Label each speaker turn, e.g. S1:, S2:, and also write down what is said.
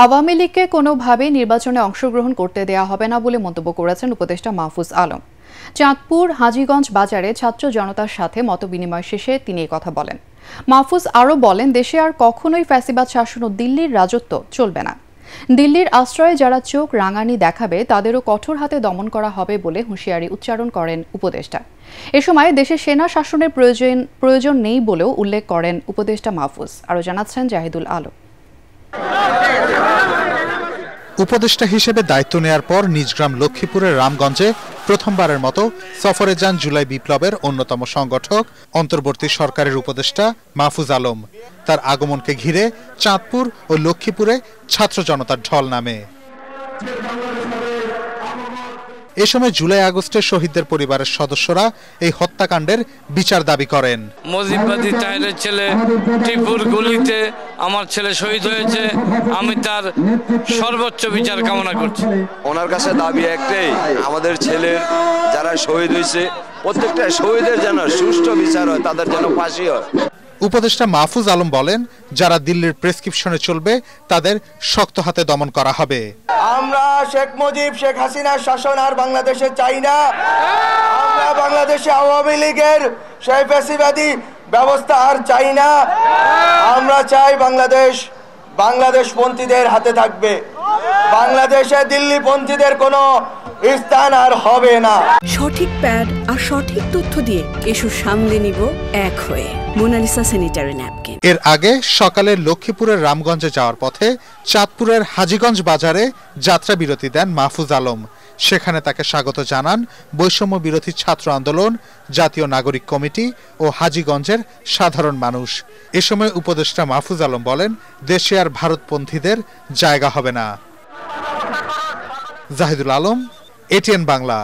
S1: আওয়ামী লীগকে কোনোভাবেই নির্বাচনে অংশগ্রহণ করতে দেয়া হবে না বলে মন্তব্য করেছেন উপদেষ্টা মাহফুজ আলম। চাঁদপুর হাজীগঞ্জ বাজারে ছাত্র জনতার সাথে মতবিনিময় শেষে তিনি এই কথা বলেন। মাহফুজ আরও বলেন, দেশে আর কখনোই ফ্যাসিবাদ শাসন ও দিল্লির রাজত্ব চলবে না। দিল্লির আশ্রয়ে যারা চোখ রাঙানি দেখাবে তাদেরও কঠোর হাতে দমন করা হবে বলে হুঁশিয়ারি উচ্চারণ করেন উপদেষ্টা। এ সময় দেশে সেনা শাসনের প্রয়োজন নেই বলেও উল্লেখ করেন উপদেষ্টা মাহফুজ। আরও জানাচ্ছেন জাহিদুল আলম।
S2: উপদেষ্টা হিসেবে দায়িত্ব নেয়ার পর নিজ গ্রাম লক্ষ্মীপুরের রামগঞ্জে প্রথমবারের মতো সফরে যান জুলাই বিপ্লবের অন্যতম সংগঠক অন্তর্বর্তী সরকারের উপদেষ্টা মাহফুজ আলম। তার আগমনকে ঘিরে চাঁদপুর ও লক্ষ্মীপুরে ছাত্র জনতার ঢল নামে। এ সময় জুলাই আগস্টে শহীদদের পরিবারের সদস্যরা এই হত্যাকাণ্ডের বিচার দাবি করেন।
S3: মজিববাদী তাহেরের ছেলে টিপুর গুলিতে আমার ছেলে শহীদ হয়েছে, আমি তার সর্বোচ্চ বিচার কামনা করছি।
S4: ওনার কাছে দাবি একটাই, আমাদের ছেলের যারা শহীদ হয়েছে প্রত্যেকটা শহীদের যেন সুষ্ঠু বিচার হয়, তাদের যেন ফাঁসি হয়।
S2: উপদেষ্টা মাহফুজ আলম বলেন, যারা দিল্লির প্রেসক্রিপশনে চলবে তাদের শক্ত হাতে দমন করা হবে।
S5: আমরা শেখ মুজিব শেখ হাসিনার শাসন আর বাংলাদেশে চাই না। আমরা বাংলাদেশে আওয়ামী লীগের সেই ফ্যাসিবাদী ব্যবস্থা আর চাই না। আমরা চাই বাংলাদেশ পন্থীদের হাতে থাকবে। বাংলাদেশে দিল্লি পন্থীদের কোনো স্থান আর হবে না।
S6: সঠিক প্যাড আর সঠিক তথ্য দিয়ে এসব সামলে নিব এক হয়ে। Monalisa sanitary napkin.
S2: এর আগে সকালে লক্ষ্মীপুরের রামগঞ্জে যাওয়ার পথে চাঁদপুরের হাজীগঞ্জ বাজারে যাত্রা বিরতি দেন মাহফুজ আলম। সেখানে তাকে স্বাগত জানান বৈষম্য বিরোধী ছাত্র আন্দোলন, জাতীয় নাগরিক কমিটি ও হাজীগঞ্জের সাধারণ মানুষ। এ সময় উপদেষ্টা মাহফুজ আলম বলেন, দেশে আর ভারতপন্থীদের জায়গা হবে না। জাহিদুল আলম, এটিএন বাংলা।